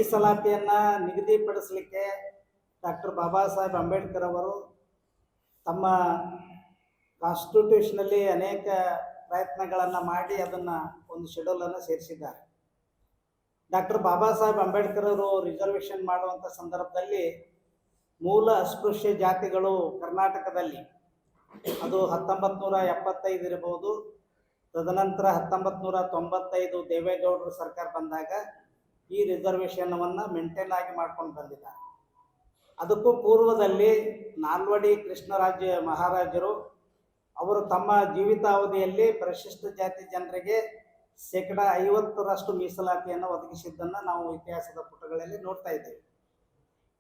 ಮೀಸಲಾತಿಯನ್ನು ನಿಗದಿಪಡಿಸಲಿಕ್ಕೆ ಡಾಕ್ಟರ್ ಬಾಬಾ ಸಾಹೇಬ್ ಅಂಬೇಡ್ಕರ್ ಅವರು ತಮ್ಮ ಕಾನ್ಸ್ಟಿಟ್ಯೂಷನಲ್ಲಿ ಅನೇಕ ಪ್ರಯತ್ನಗಳನ್ನು ಮಾಡಿ ಅದನ್ನು ಒಂದು ಶೆಡ್ಯೂಲನ್ನು ಸೇರಿಸಿದ್ದಾರೆ. ಡಾಕ್ಟರ್ ಬಾಬಾ ಸಾಹೇಬ್ ಅಂಬೇಡ್ಕರ್ ಅವರು ರಿಸರ್ವೇಷನ್ ಮಾಡುವಂಥ ಸಂದರ್ಭದಲ್ಲಿ ಮೂಲ ಅಸ್ಪೃಶ್ಯ ಜಾತಿಗಳು ಕರ್ನಾಟಕದಲ್ಲಿ ಅದು 1975 ಇರಬಹುದು, ತದನಂತರ 1995 ದೇವೇಗೌಡರ ಸರ್ಕಾರ ಬಂದಾಗ ಈ ರಿಸರ್ವೇಷನವನ್ನು ಮೇಂಟೈನ್ ಆಗಿ ಮಾಡ್ಕೊಂಡು ಬಂದಿದ್ದಾರೆ. ಅದಕ್ಕೂ ಪೂರ್ವದಲ್ಲಿ ನಾಲ್ವಡಿ ಕೃಷ್ಣರಾಜ ಮಹಾರಾಜರು ಅವರು ತಮ್ಮ ಜೀವಿತಾವಧಿಯಲ್ಲಿ ಪರಿಶಿಷ್ಟ ಜಾತಿ ಜನರಿಗೆ 50% ಮೀಸಲಾತಿಯನ್ನು ಒದಗಿಸಿದ್ದನ್ನು ನಾವು ಇತಿಹಾಸದ ಪುಟಗಳಲ್ಲಿ ನೋಡ್ತಾ ಇದ್ದೇವೆ.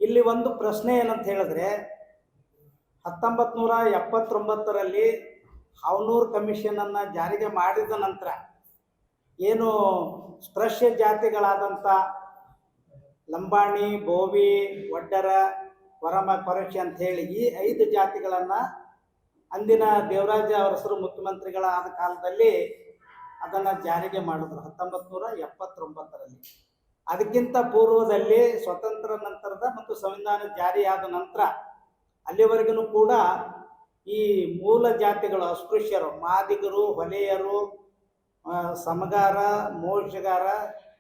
ಇಲ್ಲಿ ಒಂದು ಪ್ರಶ್ನೆ ಏನಂತ ಹೇಳಿದ್ರೆ, 1979ರಲ್ಲಿ ಹಾವನೂರು ಕಮಿಷನನ್ನು ಜಾರಿಗೆ ಮಾಡಿದ ನಂತರ ಏನು ಸ್ಪೃಶ್ಯ ಜಾತಿಗಳಾದಂಥ ಲಂಬಾಣಿ, ಬೋವಿ, ಒಡ್ಡರ, ಕೊರಮ, ಕೊರಚಿ ಅಂಥೇಳಿ ಈ 5 ಜಾತಿಗಳನ್ನು ಅಂದಿನ ದೇವರಾಜ ಅರಸರು ಮುಖ್ಯಮಂತ್ರಿಗಳಾದ ಕಾಲದಲ್ಲಿ ಅದನ್ನು ಜಾರಿಗೆ ಮಾಡಿದ್ರು 1979ರಲ್ಲಿ. ಅದಕ್ಕಿಂತ ಪೂರ್ವದಲ್ಲಿ ಸ್ವತಂತ್ರ ನಂತರದ ಮತ್ತು ಸಂವಿಧಾನ ಜಾರಿಯಾದ ನಂತರ ಅಲ್ಲಿವರೆಗೂ ಕೂಡ ಈ ಮೂಲ ಜಾತಿಗಳು ಅಸ್ಪೃಶ್ಯರು, ಮಾದಿಗರು, ಹೊಲೆಯರು, ಸಮಗಾರ, ಮೋಕ್ಷಗಾರ,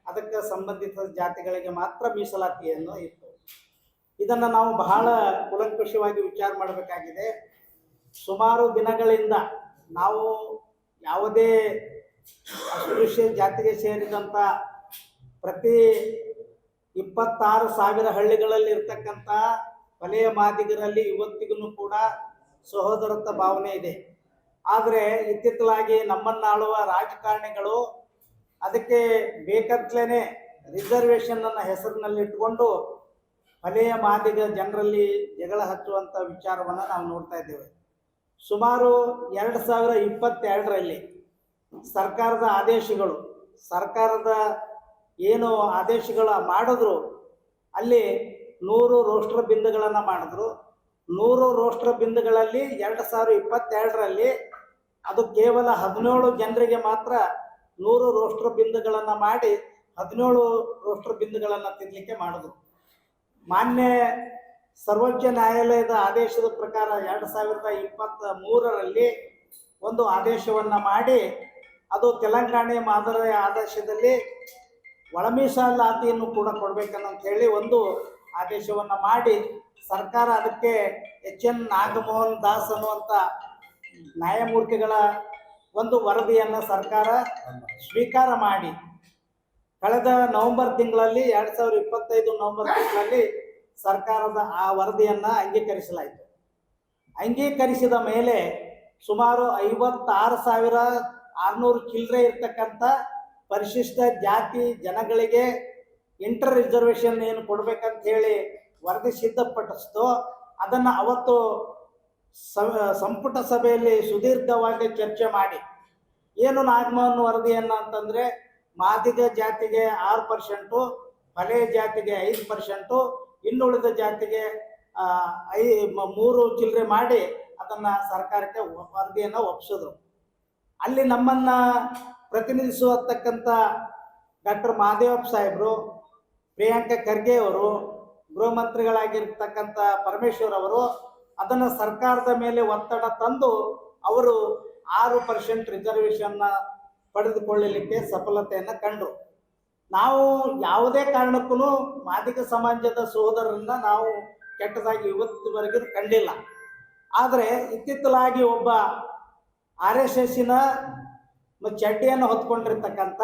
ಅದಕ್ಕೆ ಸಂಬಂಧಿತ ಜಾತಿಗಳಿಗೆ ಮಾತ್ರ ಮೀಸಲಾತಿಯನ್ನು ಇತ್ತು. ಇದನ್ನು ನಾವು ಬಹಳ ಕೂಲಂಕಷವಾಗಿ ವಿಚಾರ ಮಾಡಬೇಕಾಗಿದೆ. ಸುಮಾರು ದಿನಗಳಿಂದ ನಾವು ಯಾವುದೇ ಅಸ್ಪೃಶ್ಯ ಜಾತಿಗೆ ಸೇರಿದಂಥ ಪ್ರತಿ 26,000 ಹಳ್ಳಿಗಳಲ್ಲಿ ಇರ್ತಕ್ಕಂಥ ವಲಯ ಮಾದಿಗರಲ್ಲಿ ಇವತ್ತಿಗೂ ಕೂಡ ಸಹೋದರತ್ವ ಭಾವನೆ ಇದೆ. ಆದರೆ ಇತ್ತಿತ್ತಲಾಗಿ ನಮ್ಮನ್ನಾಳುವ ರಾಜಕಾರಣಿಗಳು ಅದಕ್ಕೆ ಬೇಕಂತಲೇ ರಿಸರ್ವೇಷನನ್ನು ಹೆಸರಿನಲ್ಲಿಟ್ಟುಕೊಂಡು ವಲಯ ಮಾದಿಗ ಜನರಲ್ಲಿ ಜಗಳ ಹಚ್ಚುವಂಥ ವಿಚಾರವನ್ನು ನಾವು ನೋಡ್ತಾ ಇದ್ದೇವೆ. ಸುಮಾರು 2022ರಲ್ಲಿ ಸರ್ಕಾರದ ಆದೇಶಗಳು, ಸರ್ಕಾರದ ಏನು ಆದೇಶಗಳು ಮಾಡಿದ್ರು ಅಲ್ಲಿ 100 ರೋಸ್ಟರ್ ಬಿಂದುಗಳನ್ನು ಮಾಡಿದ್ರು. 100 ರೋಸ್ಟರ್ ಬಿಂದುಗಳಲ್ಲಿ 2022ರಲ್ಲಿ ಅದು ಕೇವಲ 17 ಜನರಿಗೆ ಮಾತ್ರ 100 ರೋಸ್ಟರ್ ಬಿಂದುಗಳನ್ನು ಮಾಡಿ 17 ರೋಸ್ಟರ್ ಬಿಂದುಗಳನ್ನು ತಿನ್ನಲಿಕ್ಕೆ ಮಾಡಿದ್ರು. ಮಾನ್ಯ ಸರ್ವೋಚ್ಚ ನ್ಯಾಯಾಲಯದ ಆದೇಶದ ಪ್ರಕಾರ 2023ರಲ್ಲಿ ಒಂದು ಆದೇಶವನ್ನು ಮಾಡಿ ಅದು ತೆಲಂಗಾಣ ಮಾದರಿಯ ಆದೇಶದಲ್ಲಿ ಒಳ ಮೀಸಲಾತಿಯನ್ನು ಕೂಡ ಕೊಡಬೇಕನ್ನಂತ ಹೇಳಿ ಒಂದು ಆದೇಶವನ್ನು ಮಾಡಿ ಸರ್ಕಾರ ಅದಕ್ಕೆ HN ನಾಗಮೋಹನ್ ದಾಸ್ ಅನ್ನುವಂಥ ನ್ಯಾಯಮೂರ್ತಿಗಳ ಒಂದು ವರದಿಯನ್ನು ಸರ್ಕಾರ ಸ್ವೀಕಾರ ಮಾಡಿ ಕಳೆದ ನವೆಂಬರ್ ತಿಂಗಳಲ್ಲಿ 2025 ನವೆಂಬರ್ ತಿಂಗಳಲ್ಲಿ ಸರ್ಕಾರದ ಆ ವರದಿಯನ್ನು ಅಂಗೀಕರಿಸಲಾಯಿತು. ಅಂಗೀಕರಿಸಿದ ಮೇಲೆ ಸುಮಾರು 56,600 ಚಿಲ್ಲರೆ ಇರ್ತಕ್ಕಂಥ ಪರಿಶಿಷ್ಟ ಜಾತಿ ಜನಗಳಿಗೆ ಇಂಟರ್ ರಿಸರ್ವೇಷನ್ ಏನು ಕೊಡಬೇಕಂತ ಹೇಳಿ ವರದಿ ಸಿದ್ಧಪಡಿಸ್ತೋ ಅದನ್ನು ಅವತ್ತು ಸಂಪುಟ ಸಭೆಯಲ್ಲಿ ಸುದೀರ್ಘವಾಗಿ ಚರ್ಚೆ ಮಾಡಿ ಏನು ನಾಗಮೋಹನ್ ವರದಿಯನ್ನು ಅಂತಂದರೆ ಮಾದಿಗ ಜಾತಿಗೆ 6%, ವಲಯ ಜಾತಿಗೆ 5%, ಇನ್ನುಳಿದ ಜಾತಿಗೆ 3 ಚಿಲ್ಲರೆ ಮಾಡಿ ಅದನ್ನು ಸರ್ಕಾರಕ್ಕೆ ವರದಿಯನ್ನು ಒಪ್ಪಿಸಿದ್ರು. ಅಲ್ಲಿ ನಮ್ಮನ್ನು ಪ್ರತಿನಿಧಿಸುವತಕ್ಕಂಥ ಡಾಕ್ಟರ್ ಮಹದೇವಪ್ಪ ಸಾಹೇಬರು, ಪ್ರಿಯಾಂಕಾ ಖರ್ಗೆ ಅವರು, ಗೃಹ ಮಂತ್ರಿಗಳಾಗಿರ್ತಕ್ಕಂಥ ಪರಮೇಶ್ವರ್ ಅವರು ಅದನ್ನು ಸರ್ಕಾರದ ಮೇಲೆ ಒತ್ತಡ ತಂದು ಅವರು 6% ರಿಸರ್ವೇಷನ್ನ ಪಡೆದುಕೊಳ್ಳಲಿಕ್ಕೆ ಸಫಲತೆಯನ್ನು ಕಂಡರು. ನಾವು ಯಾವುದೇ ಕಾರಣಕ್ಕೂ ಮಾದಿಗ ಸಮಾಜದ ಸಹೋದರರನ್ನ ನಾವು ಕೆಟ್ಟದಾಗಿ ಇವತ್ತಿವರೆಗೂ ಕಂಡಿಲ್ಲ. ಆದರೆ ಇತ್ತಿತ್ತಲಾಗಿ ಒಬ್ಬ RSSನ ಚಡ್ಡಿಯನ್ನು ಹೊತ್ಕೊಂಡಿರ್ತಕ್ಕಂಥ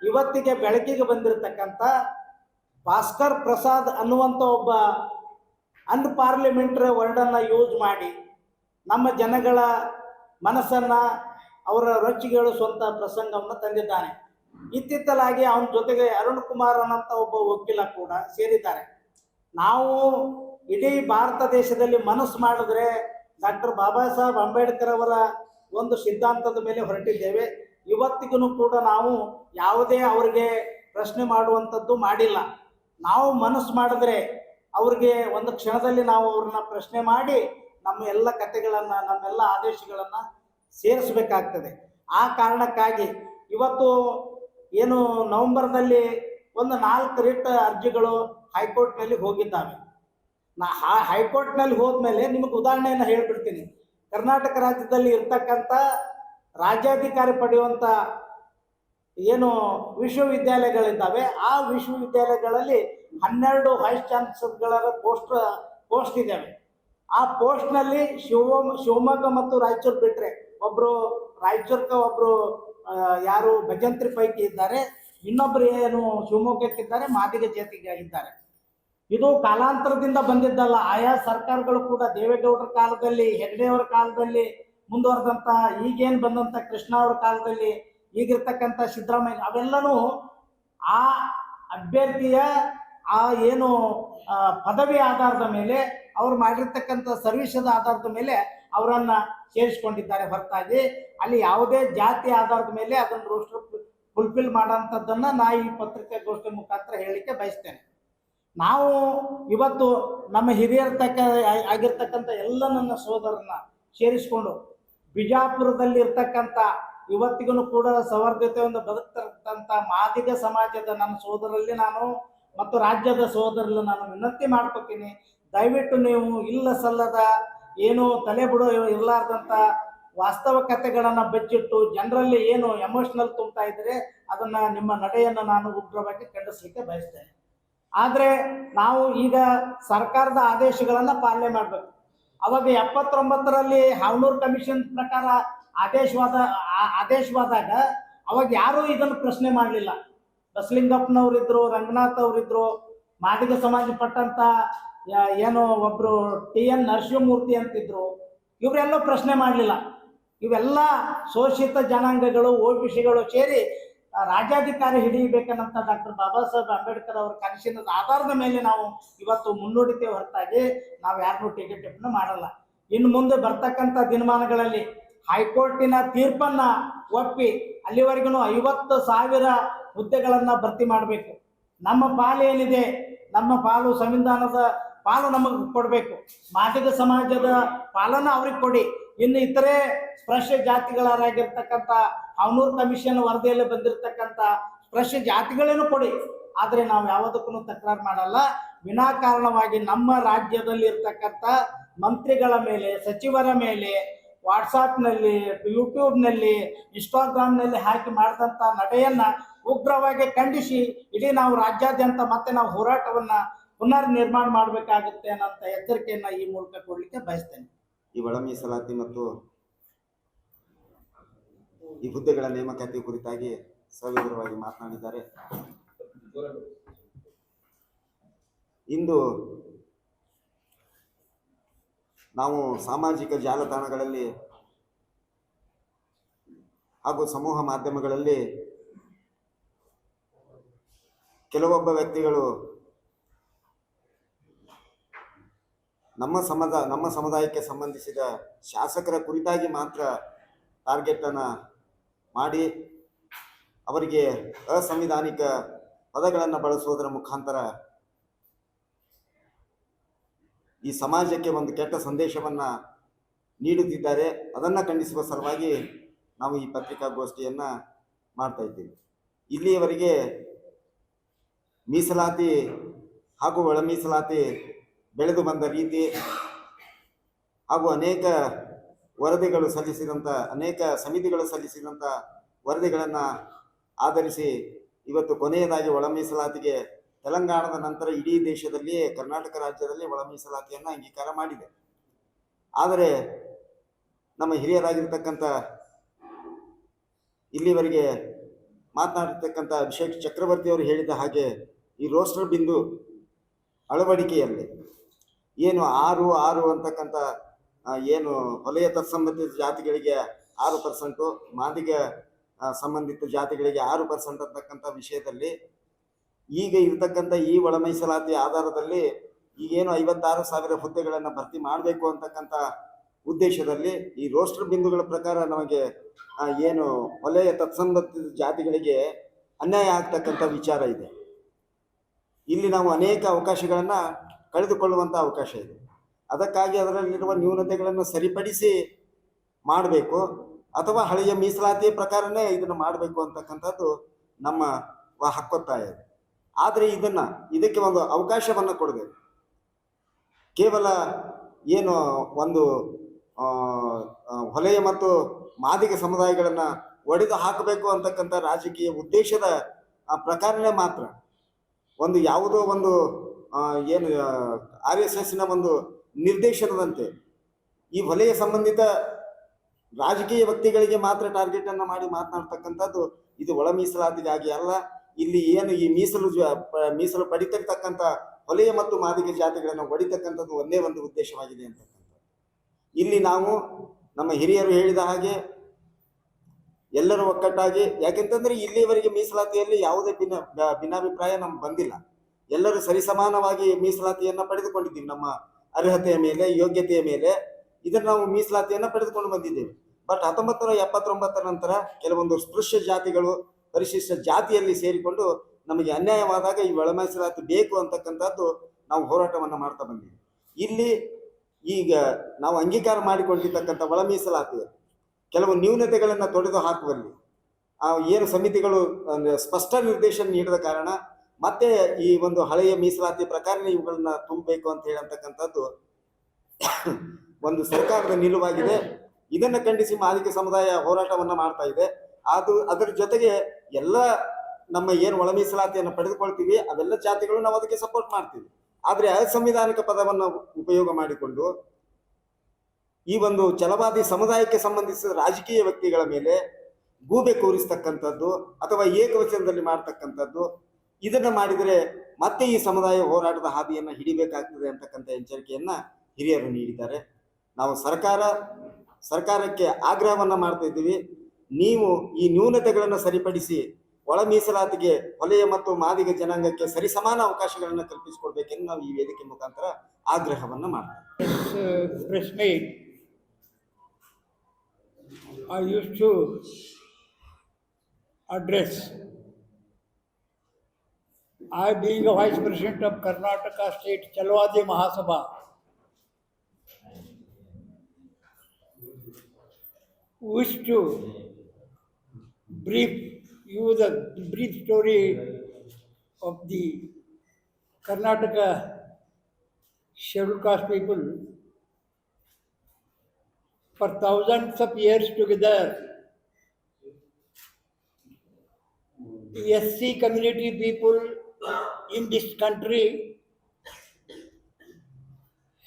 ಇವತ್ತಿಗೆ ಬೆಳಕಿಗೆ ಬಂದಿರತಕ್ಕಂಥ ಭಾಸ್ಕರ್ ಪ್ರಸಾದ್ ಅನ್ನುವಂಥ ಒಬ್ಬ ಅನ್ಪಾರ್ಲಿಮೆಂಟರಿ ವರ್ಡನ್ನು ಯೂಸ್ ಮಾಡಿ ನಮ್ಮ ಜನಗಳ ಮನಸ್ಸನ್ನು ಅವರ ರೊಚ್ಚಿಗೇಳಿಸುವಂಥ ಪ್ರಸಂಗವನ್ನು ತಂದಿದ್ದಾನೆ. ಇತ್ತಿತ್ತಲಾಗಿ ಅವನ ಜೊತೆಗೆ ಅರುಣ್ ಕುಮಾರ್ ಅನ್ನೋಂಥ ಒಬ್ಬ ವಕೀಲ ಕೂಡ ಸೇರಿದ್ದಾರೆ. ನಾವು ಇಡೀ ಭಾರತ ದೇಶದಲ್ಲಿ ಮನಸ್ಸು ಮಾಡಿದ್ರೆ ಡಾಕ್ಟರ್ ಬಾಬಾ ಸಾಹೇಬ್ ಅಂಬೇಡ್ಕರ್ ಅವರ ಒಂದು ಸಿದ್ಧಾಂತದ ಮೇಲೆ ಹೊರಟಿದ್ದೇವೆ. ಇವತ್ತಿಗೂ ಕೂಡ ನಾವು ಯಾವುದೇ ಅವರಿಗೆ ಪ್ರಶ್ನೆ ಮಾಡುವಂಥದ್ದು ಮಾಡಿಲ್ಲ. ನಾವು ಮನಸ್ಸು ಮಾಡಿದ್ರೆ ಅವ್ರಿಗೆ ಒಂದು ಕ್ಷಣದಲ್ಲಿ ನಾವು ಅವ್ರನ್ನ ಪ್ರಶ್ನೆ ಮಾಡಿ ನಮ್ಮ ಎಲ್ಲ ಕಥೆಗಳನ್ನು, ನಮ್ಮೆಲ್ಲ ಆದೇಶಗಳನ್ನು ಸೇರಿಸಬೇಕಾಗ್ತದೆ. ಆ ಕಾರಣಕ್ಕಾಗಿ ಇವತ್ತು ಏನು ನವೆಂಬರ್ದಲ್ಲಿ ಒಂದು 4 ರಿಟ್ ಅರ್ಜಿಗಳು ಹೈಕೋರ್ಟ್ನಲ್ಲಿ ಹೋಗಿದ್ದಾವೆ. ಹೈಕೋರ್ಟ್ನಲ್ಲಿ ಹೋದ್ಮೇಲೆ ನಿಮಗೆ ಉದಾಹರಣೆಯನ್ನು ಹೇಳ್ಬಿಡ್ತೀನಿ. ಕರ್ನಾಟಕ ರಾಜ್ಯದಲ್ಲಿ ಇರ್ತಕ್ಕಂಥ ರಾಜ್ಯಾಧಿಕಾರಿ ಪಡೆಯುವಂಥ ಏನು ವಿಶ್ವವಿದ್ಯಾಲಯಗಳಿದ್ದಾವೆ, ಆ ವಿಶ್ವವಿದ್ಯಾಲಯಗಳಲ್ಲಿ 12 ವೈಸ್ ಚಾನ್ಸಲರ್ಗಳ ಪೋಸ್ಟ್ ಇದ್ದಾವೆ. ಆ ಪೋಸ್ಟ್ನಲ್ಲಿ ಶಿವಮೊಗ್ಗ ಮತ್ತು ರಾಯಚೂರು ಬಿಟ್ಟರೆ ಒಬ್ಬರು ಯಾರು ಭಜಂತ್ರಿ ಪೈಕಿ ಇದ್ದಾರೆ, ಇನ್ನೊಬ್ಬರು ಏನು ಶಿವಮೊಗ್ಗಕ್ಕಿದ್ದಾರೆ, ಮಾದಿಗ ಜಾತಿಗೆ ಇದ್ದಾರೆ. ಇದು ಕಾಲಾಂತರದಿಂದ ಬಂದಿದ್ದಲ್ಲ. ಆಯಾ ಸರ್ಕಾರಗಳು ಕೂಡ ದೇವೇಗೌಡರ ಕಾಲದಲ್ಲಿ, ಹೆಗಡೆಯವರ ಕಾಲದಲ್ಲಿ ಮುಂದುವರೆದಂಥ, ಈಗೇನು ಬಂದಂಥ ಕೃಷ್ಣ ಅವರ ಕಾಲದಲ್ಲಿ, ಈಗಿರ್ತಕ್ಕಂಥ ಸಿದ್ದರಾಮಯ್ಯ, ಅವೆಲ್ಲನೂ ಆ ಅಭ್ಯರ್ಥಿಯ ಆ ಏನು ಪದವಿ ಆಧಾರದ ಮೇಲೆ, ಅವ್ರು ಮಾಡಿರ್ತಕ್ಕಂಥ ಸರ್ವಿಸದ ಆಧಾರದ ಮೇಲೆ ಅವರನ್ನು ಸೇರಿಸ್ಕೊಂಡಿದ್ದಾರೆ ಹೊರತಾಗಿ ಅಲ್ಲಿ ಯಾವುದೇ ಜಾತಿ ಆಧಾರದ ಮೇಲೆ ಅದನ್ನು ರೋಸ್ಟರ್ ಫುಲ್ಫಿಲ್ ಮಾಡೋಂಥದ್ದನ್ನು ನಾ ಈ ಪತ್ರಿಕಾಗೋಷ್ಠಿ ಮುಖಾಂತರ ಹೇಳಲಿಕ್ಕೆ ಬಯಸ್ತೇನೆ. ನಾವು ಇವತ್ತು ನಮ್ಮ ಆಗಿರ್ತಕ್ಕಂಥ ಎಲ್ಲ ನನ್ನ ಸೋದರನ್ನ ಸೇರಿಸಿಕೊಂಡು ಬಿಜಾಪುರದಲ್ಲಿ ಇರ್ತಕ್ಕಂಥ ಇವತ್ತಿಗೂ ಕೂಡ ಸೌಹಾರ್ದತೆಯಿಂದ ಬದುಕ್ತಿರ್ತಕ್ಕಂಥ ಮಾದಿಗ ಸಮಾಜದ ನನ್ನ ಸೋದರಲ್ಲಿ ನಾನು ಮತ್ತು ರಾಜ್ಯದ ಸೋದರಲ್ಲಿ ನಾನು ವಿನಂತಿ ಮಾಡ್ಕೊತೀನಿ, ದಯವಿಟ್ಟು ನೀವು ಇಲ್ಲ ಸಲ್ಲದ ಏನು ತಲೆ ಬಿಡೋ ಇರಲಾರ್ದಂಥ ವಾಸ್ತವಿಕತೆಗಳನ್ನು ಬಚ್ಚಿಟ್ಟು ಜನರಲ್ಲಿ ಏನು ಎಮೋಷನಲ್ ತುಂಬ್ತಾ ಇದ್ರೆ ಅದನ್ನು ನಿಮ್ಮ ನಡೆಯನ್ನು ನಾನು ಉಗ್ರವಾಗಿ ಖಂಡಿಸಲಿಕ್ಕೆ ಬಯಸ್ತೇನೆ. ಆದರೆ ನಾವು ಈಗ ಸರ್ಕಾರದ ಆದೇಶಗಳನ್ನು ಪಾಲನೆ ಮಾಡಬೇಕು. ಅವಾಗ 79ರಲ್ಲಿ ಹಾವನೂರು ಕಮಿಷನ್ ಪ್ರಕಾರ ಆದೇಶವಾದಾಗ ಅವಾಗ ಯಾರೂ ಇದನ್ನು ಪ್ರಶ್ನೆ ಮಾಡಲಿಲ್ಲ. ಬಸಲಿಂಗಪ್ಪನವರಿದ್ರು, ರಂಗನಾಥ್ ಅವರಿದ್ರು, ಮಾದಿಗ ಸಮಾಜ ಪಟ್ಟಂತ ಏನು ಒಬ್ಬರು TN ನರಸಿಂಹಮೂರ್ತಿ ಅಂತಿದ್ರು, ಇವರೆಲ್ಲ ಪ್ರಶ್ನೆ ಮಾಡಲಿಲ್ಲ. ಇವೆಲ್ಲ ಶೋಷಿತ ಜನಾಂಗಗಳು, OBCಗಳು ಸೇರಿ ರಾಜ್ಯಾಧಿಕಾರಿ ಹಿಡಿಯಬೇಕನ್ನಂತ ಡಾಕ್ಟರ್ ಬಾಬಾ ಸಾಹೇಬ್ ಅಂಬೇಡ್ಕರ್ ಅವರ ಕನಸಿನ ಆಧಾರದ ಮೇಲೆ ನಾವು ಇವತ್ತು ಮುನ್ನೋಡಿತೇವೆ ಹೊರತಾಗಿ ನಾವು ಯಾರನ್ನೂ ಟಿಕೆಟನ್ನು ಮಾಡಲ್ಲ. ಇನ್ನು ಮುಂದೆ ಬರ್ತಕ್ಕಂಥ ದಿನಮಾನಗಳಲ್ಲಿ ಹೈಕೋರ್ಟಿನ ತೀರ್ಪನ್ನು ಒಪ್ಪಿ ಅಲ್ಲಿವರೆಗೂ 50,000 ಹುದ್ದೆಗಳನ್ನು ಭರ್ತಿ ಮಾಡಬೇಕು. ನಮ್ಮ ಪಾಲು ಏನಿದೆ, ನಮ್ಮ ಪಾಲು ಸಂವಿಧಾನದ ಪಾಲು ನಮಗೆ ಕೊಡಬೇಕು. ಮಾದಿಗ ಸಮಾಜದ ಪಾಲನ್ನು ಅವ್ರಿಗೆ ಕೊಡಿ. ಇನ್ನು ಇತರೆ ಸ್ಪರ್ಶ ಜಾತಿಗಳಾಗಿರ್ತಕ್ಕಂಥ ಹಾವನೂರು ಕಮಿಷನ್ ವರದಿಯಲ್ಲಿ ಬಂದಿರತಕ್ಕಂಥ ಸ್ಪರ್ಶ ಜಾತಿಗಳೇನು ಕೊಡಿ. ಆದರೆ ನಾವು ಯಾವುದಕ್ಕೂ ತಕರಾರು ಮಾಡಲ್ಲ. ವಿನಾಕಾರಣವಾಗಿ ನಮ್ಮ ರಾಜ್ಯದಲ್ಲಿ ಇರ್ತಕ್ಕಂಥ ಮಂತ್ರಿಗಳ ಮೇಲೆ, ಸಚಿವರ ಮೇಲೆ ವಾಟ್ಸಾಪ್ನಲ್ಲಿ, ಯೂಟ್ಯೂಬ್ನಲ್ಲಿ, ಇನ್ಸ್ಟಾಗ್ರಾಮ್ನಲ್ಲಿ ಹಾಕಿ ಮಾಡಿದಂಥ ನಡೆಯನ್ನು ಉಗ್ರವಾಗಿ ಖಂಡಿಸಿ ಇಡೀ ನಾವು ರಾಜ್ಯಾದ್ಯಂತ ಮತ್ತೆ ನಾವು ಹೋರಾಟವನ್ನು ಪುನರ್ ನಿರ್ಮಾಣ ಮಾಡಬೇಕಾಗುತ್ತೆ ಅನ್ನೋಂಥ ಎಚ್ಚರಿಕೆಯನ್ನು ಈ ಮೂಲಕ ಕೊಡಲಿಕ್ಕೆ ಬಯಸ್ತೇನೆ. ಈ ಒಳ ಮೀಸಲಾತಿ ಮತ್ತು ಈ ಹುದ್ದೆಗಳ ನೇಮಕಾತಿ ಕುರಿತಾಗಿ ಸವಿವರವಾಗಿ ಮಾತನಾಡಿದ್ದಾರೆ. ಇಂದು ನಾವು ಸಾಮಾಜಿಕ ಜಾಲತಾಣಗಳಲ್ಲಿ ಹಾಗೂ ಸಮೂಹ ಮಾಧ್ಯಮಗಳಲ್ಲಿ ಕೆಲವೊಬ್ಬ ವ್ಯಕ್ತಿಗಳು ನಮ್ಮ ಸಮುದಾಯಕ್ಕೆ ಸಂಬಂಧಿಸಿದ ಶಾಸಕರ ಕುರಿತಾಗಿ ಮಾತ್ರ ಟಾರ್ಗೆಟನ್ನು ಮಾಡಿ ಅವರಿಗೆ ಅಸಂವಿಧಾನಿಕ ಪದಗಳನ್ನು ಬಳಸುವುದರ ಮುಖಾಂತರ ಈ ಸಮಾಜಕ್ಕೆ ಒಂದು ಕೆಟ್ಟ ಸಂದೇಶವನ್ನು ನೀಡುತ್ತಿದ್ದಾರೆ. ಅದನ್ನು ಖಂಡಿಸುವ ಸಲುವಾಗಿ ನಾವು ಈ ಪತ್ರಿಕಾಗೋಷ್ಠಿಯನ್ನು ಮಾಡ್ತಾ ಇದ್ದೀವಿ. ಇಲ್ಲಿಯವರೆಗೆ ಮೀಸಲಾತಿ ಹಾಗೂ ಒಳ ಮೀಸಲಾತಿ ಬೆಳೆದು ಬಂದ ರೀತಿ ಹಾಗೂ ಅನೇಕ ವರದಿಗಳು ಸಲ್ಲಿಸಿದಂಥ, ಅನೇಕ ಸಮಿತಿಗಳು ಸಲ್ಲಿಸಿದಂಥ ವರದಿಗಳನ್ನು ಆಧರಿಸಿ ಇವತ್ತು ಕೊನೆಯದಾಗಿ ಒಳ ಮೀಸಲಾತಿಗೆ ತೆಲಂಗಾಣದ ನಂತರ ಇಡೀ ದೇಶದಲ್ಲಿಯೇ ಕರ್ನಾಟಕ ರಾಜ್ಯದಲ್ಲಿ ಒಳ ಮೀಸಲಾತಿಯನ್ನು ಅಂಗೀಕಾರ ಮಾಡಿದೆ. ಆದರೆ ನಮ್ಮ ಹಿರಿಯರಾಗಿರ್ತಕ್ಕಂಥ ಇಲ್ಲಿವರೆಗೆ ಮಾತನಾಡಿರ್ತಕ್ಕಂಥ ಅಭಿಷೇಕ್ ಚಕ್ರವರ್ತಿ ಅವರು ಹೇಳಿದ ಹಾಗೆ ಈ ರೋಸ್ಟರ್ ಬಿಂದು ಅಳವಡಿಕೆಯಲ್ಲಿ ಏನು 6 ಅಂತಕ್ಕಂಥ ಏನು ವಲಯ ತತ್ಸಂಬಂಧಿತ ಜಾತಿಗಳಿಗೆ 6%, ಮಾದಿಗ ಸಂಬಂಧಿತ ಜಾತಿಗಳಿಗೆ 6% ಅಂತಕ್ಕಂಥ ವಿಷಯದಲ್ಲಿ ಈಗ ಇರ್ತಕ್ಕಂಥ ಈ ಒಳ ಮೀಸಲಾತಿ ಆಧಾರದಲ್ಲಿ ಈಗೇನು 56,000 ಹುದ್ದೆಗಳನ್ನು ಭರ್ತಿ ಮಾಡಬೇಕು ಅಂತಕ್ಕಂಥ ಉದ್ದೇಶದಲ್ಲಿ ಈ ರೋಸ್ಟರ್ ಬಿಂದುಗಳ ಪ್ರಕಾರ ನಮಗೆ ಏನು ವಲಯ ತತ್ಸಂಬಂಧಿತ ಜಾತಿಗಳಿಗೆ ಅನ್ಯಾಯ ಆಗ್ತಕ್ಕಂಥ ವಿಚಾರ ಇದೆ. ಇಲ್ಲಿ ನಾವು ಅನೇಕ ಅವಕಾಶಗಳನ್ನು ಕಳೆದುಕೊಳ್ಳುವಂಥ ಅವಕಾಶ ಇದೆ. ಅದಕ್ಕಾಗಿ ಅದರಲ್ಲಿರುವ ನ್ಯೂನತೆಗಳನ್ನು ಸರಿಪಡಿಸಿ ಮಾಡಬೇಕು ಅಥವಾ ಹಳೆಯ ಮೀಸಲಾತಿ ಪ್ರಕಾರನೇ ಇದನ್ನು ಮಾಡಬೇಕು ಅಂತಕ್ಕಂಥದ್ದು ನಮ್ಮ ಹಕ್ಕೊತ್ತಾಯ ಇದೆ. ಆದರೆ ಇದಕ್ಕೆ ಒಂದು ಅವಕಾಶವನ್ನು ಕೊಡಬೇಕು. ಕೇವಲ ಏನು ಒಂದು ಹೊಲೆಯ ಮತ್ತು ಮಾದಿಗ ಸಮುದಾಯಗಳನ್ನು ಒಡೆದು ಹಾಕಬೇಕು ಅಂತಕ್ಕಂಥ ರಾಜಕೀಯ ಉದ್ದೇಶದ ಪ್ರಕಾರನೇ ಮಾತ್ರ ಒಂದು ಯಾವುದೋ ಒಂದು ಏನು RSSನ ಒಂದು ನಿರ್ದೇಶನದಂತೆ ಈ ಹೊಲೆಯ ಸಂಬಂಧಿತ ರಾಜಕೀಯ ವ್ಯಕ್ತಿಗಳಿಗೆ ಮಾತ್ರ ಟಾರ್ಗೆಟ್ ಅನ್ನು ಮಾಡಿ ಮಾತನಾಡ್ತಕ್ಕಂಥದ್ದು ಇದು ಒಳ ಮೀಸಲಾತಿಗಾಗಿ ಅಲ್ಲ. ಇಲ್ಲಿ ಏನು ಈ ಮೀಸಲು ಪಡಿತಕ್ಕಂಥ ಹೊಲೆಯ ಮತ್ತು ಮಾದಿಗೆ ಜಾತಿಗಳನ್ನು ಹೊಡಿತಕ್ಕಂಥದ್ದು ಒಂದೇ ಒಂದು ಉದ್ದೇಶವಾಗಿದೆ ಅಂತಕ್ಕಂಥದ್ದು. ಇಲ್ಲಿ ನಾವು ನಮ್ಮ ಹಿರಿಯರು ಹೇಳಿದ ಹಾಗೆ ಎಲ್ಲರೂ ಒಕ್ಕಟ್ಟಾಗಿ, ಯಾಕೆಂತಂದ್ರೆ ಇಲ್ಲಿಯವರೆಗೆ ಮೀಸಲಾತಿಯಲ್ಲಿ ಯಾವುದೇ ಭಿನ್ನಾಭಿಪ್ರಾಯ ನಮ್ಗೆ ಬಂದಿಲ್ಲ. ಎಲ್ಲರೂ ಸರಿಸಮಾನವಾಗಿ ಮೀಸಲಾತಿಯನ್ನ ಪಡೆದುಕೊಂಡಿದ್ದೀವಿ. ನಮ್ಮ ಅರ್ಹತೆಯ ಮೇಲೆ, ಯೋಗ್ಯತೆಯ ಮೇಲೆ ಇದನ್ನು ನಾವು ಮೀಸಲಾತಿಯನ್ನ ಪಡೆದುಕೊಂಡು ಬಂದಿದ್ದೇವೆ. ಬಟ್ 1979 ನಂತರ ಕೆಲವೊಂದು ಸ್ಪೃಶ್ಯ ಜಾತಿಗಳು ಪರಿಶಿಷ್ಟ ಜಾತಿಯಲ್ಲಿ ಸೇರಿಕೊಂಡು ನಮಗೆ ಅನ್ಯಾಯವಾದಾಗ ಈ ಒಳ ಮೀಸಲಾತಿ ಬೇಕು ಅಂತಕ್ಕಂಥದ್ದು ನಾವು ಹೋರಾಟವನ್ನು ಮಾಡ್ತಾ ಬಂದಿದ್ದೀವಿ. ಇಲ್ಲಿ ಈಗ ನಾವು ಅಂಗೀಕಾರ ಮಾಡಿಕೊಂಡಿರ್ತಕ್ಕಂಥ ಒಳ ಮೀಸಲಾತಿ ಕೆಲವು ನ್ಯೂನತೆಗಳನ್ನು ತೊಡೆದು ಹಾಕುವಲ್ಲಿ ಏನು ಸಮಿತಿಗಳು ಸ್ಪಷ್ಟ ನಿರ್ದೇಶನ ನೀಡಿದ ಕಾರಣ ಮತ್ತೆ ಈ ಒಂದು ಹಳೆಯ ಮೀಸಲಾತಿ ಪ್ರಕಾರ ಇವುಗಳನ್ನ ತುಂಬಬೇಕು ಅಂತ ಹೇಳತಕ್ಕಂಥದ್ದು ಒಂದು ಸರ್ಕಾರದ ನಿಲುವಾಗಿದೆ. ಇದನ್ನ ಖಂಡಿಸಿ ಮಾದಿಗ ಸಮುದಾಯ ಹೋರಾಟವನ್ನ ಮಾಡ್ತಾ ಇದೆ. ಅದರ ಜೊತೆಗೆ ಎಲ್ಲ ನಮ್ಮ ಏನು ಒಳ ಮೀಸಲಾತಿಯನ್ನು ಪಡೆದುಕೊಳ್ತೀವಿ ಅವೆಲ್ಲ ಜಾತಿಗಳು ನಾವು ಅದಕ್ಕೆ ಸಪೋರ್ಟ್ ಮಾಡ್ತೀವಿ. ಆದ್ರೆ ಅಸಂವಿಧಾನಿಕ ಪದವನ್ನು ಉಪಯೋಗ ಮಾಡಿಕೊಂಡು ಈ ಒಂದು ಛಲವಾದಿ ಸಮುದಾಯಕ್ಕೆ ಸಂಬಂಧಿಸಿದ ರಾಜಕೀಯ ವ್ಯಕ್ತಿಗಳ ಮೇಲೆ ಗೂಬೆ ಕೂರಿಸ್ತಕ್ಕಂಥದ್ದು ಅಥವಾ ಏಕವಚನದಲ್ಲಿ ಮಾಡ್ತಕ್ಕಂಥದ್ದು, ಇದನ್ನ ಮಾಡಿದರೆ ಮತ್ತೆ ಈ ಸಮುದಾಯ ಹೋರಾಟದ ಹಾದಿಯನ್ನ ಹಿಡಿಬೇಕಾಗ್ತದೆ ಅಂತಕ್ಕಂಥ ಎಚ್ಚರಿಕೆಯನ್ನ ಹಿರಿಯರು ನೀಡಿದ್ದಾರೆ. ನಾವು ಸರ್ಕಾರಕ್ಕೆ ಆಗ್ರಹವನ್ನ ಮಾಡ್ತಾ ಇದ್ದೀವಿ. ನೀವು ಈ ನ್ಯೂನತೆಗಳನ್ನು ಸರಿಪಡಿಸಿ ಒಳ ಮೀಸಲಾತಿಗೆ ಹೊಲೆಯ ಮತ್ತು ಮಾದಿಗ ಜನಾಂಗಕ್ಕೆ ಸರಿಸಮಾನ ಅವಕಾಶಗಳನ್ನು ಕಲ್ಪಿಸಿಕೊಡ್ಬೇಕೆಂದು ನಾವು ಈ ವೇದಿಕೆ ಮುಖಾಂತರ ಆಗ್ರಹವನ್ನ ಮಾಡ್ತೀವಿ. I used to address. I, being a Vice President of Karnataka State Chalwadi Mahasabha, wish to brief you the brief story of the Karnataka scheduled caste people. For thousands of years together, the SC community people in this country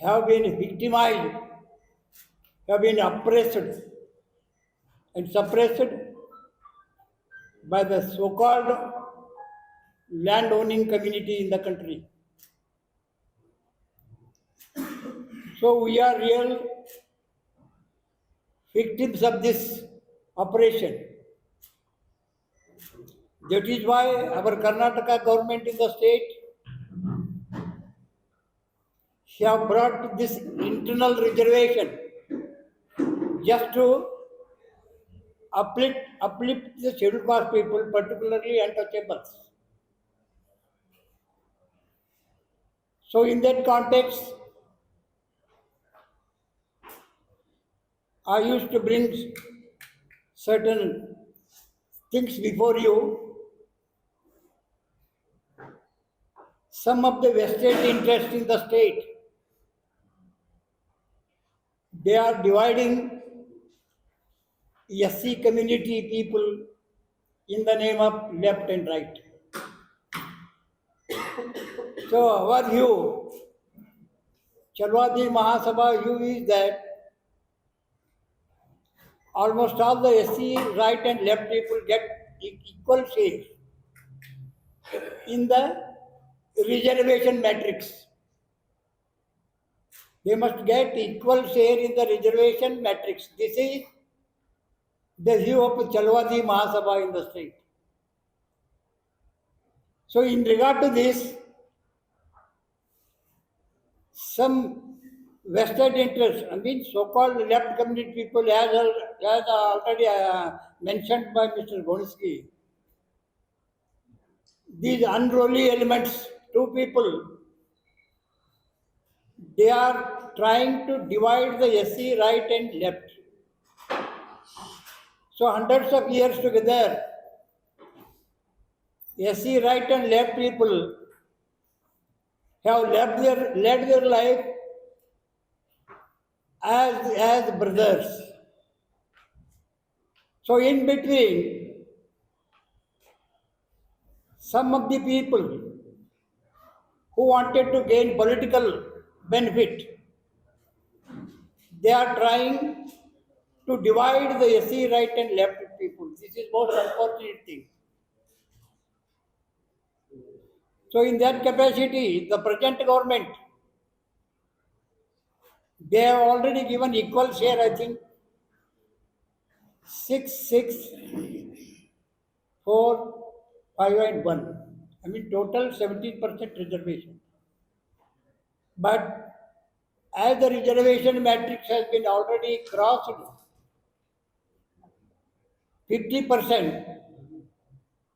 have been victimized, have been oppressed and suppressed by the so-called land-owning community in the country. So we are real victims of this operation. That is why our Karnataka government in the state have brought this internal reservation just to uplift the scheduled caste people, particularly untouchables. So in that context, I used to bring certain things before you. Some of the vested interests in the state, they are dividing SC community people in the name of left and right. So our view, Chalwadi Mahasabha view is that almost all the SC right and left people get equal share in the reservation matrix. They must get equal share in the reservation matrix. This is the view of Chalwadi Mahasabha in the state. So in regard to this, some vested interest, so-called left community people, as already mentioned by Mr. Gonski, these unruly elements, two people, they are trying to divide the SC right and left. So hundreds of years together, SC right and left people have led their life as brothers. So in between, some of the people who wanted to gain political benefit, they are trying to divide the SC right and left people. This is most unfortunate thing. So in that capacity, the present government, they have already given equal share, I think, 6, 6, 4, 5 and 1. I mean total 17% reservation. But as the reservation matrix has been already crossed 50%,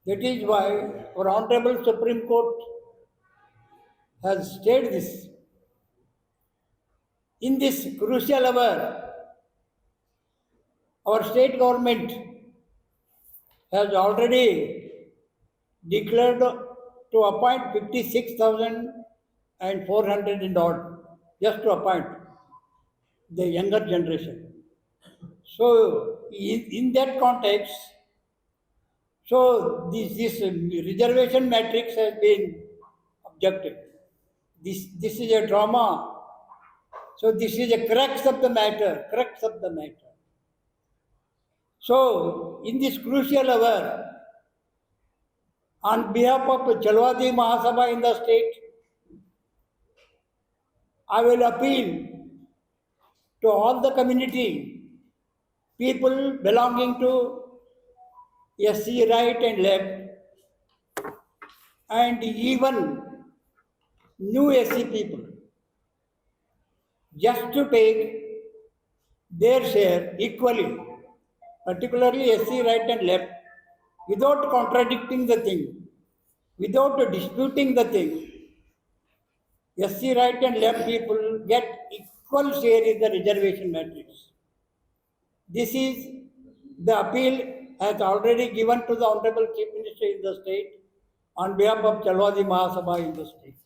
that is why our Honorable Supreme Court has stated this. In this crucial hour, our state government has already declared to appoint 56,400 and odd, just to appoint the younger generation. So, in that context, so this reservation matrix has been objected. This is a drama. So this is a crux of the matter. So in this crucial hour, on behalf of Chalwadi Mahasabha in the state, I will appeal to all the community, people belonging to SC right and left, and even new SC people, just to take their share equally, particularly SC right and left, without contradicting the thing, without disputing the thing. SC right and left people get equal share in the reservation matrix. This is the appeal has already given to the Honorable Chief Minister in the state on behalf of Chalwadi Mahasabha in the state.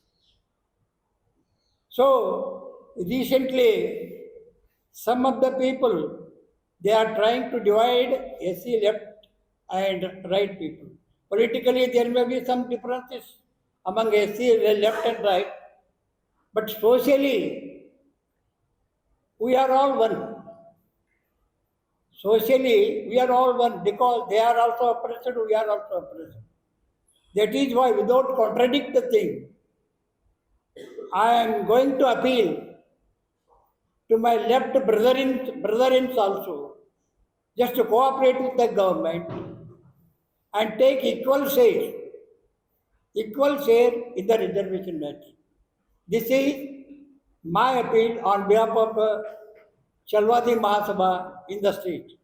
So recently, some of the people, they are trying to divide SC left and right people. Politically, there may be some differences among SC left and right, but socially, we are all one. Socially, we are all one because they are also oppressed, we are also oppressed. That is why, without contradict the thing, I am going to appeal to my left brethren also, just to cooperate with the government and take equal share in the reservation matter. This is my appeal on behalf of Chalwadi Mahasabha in the state.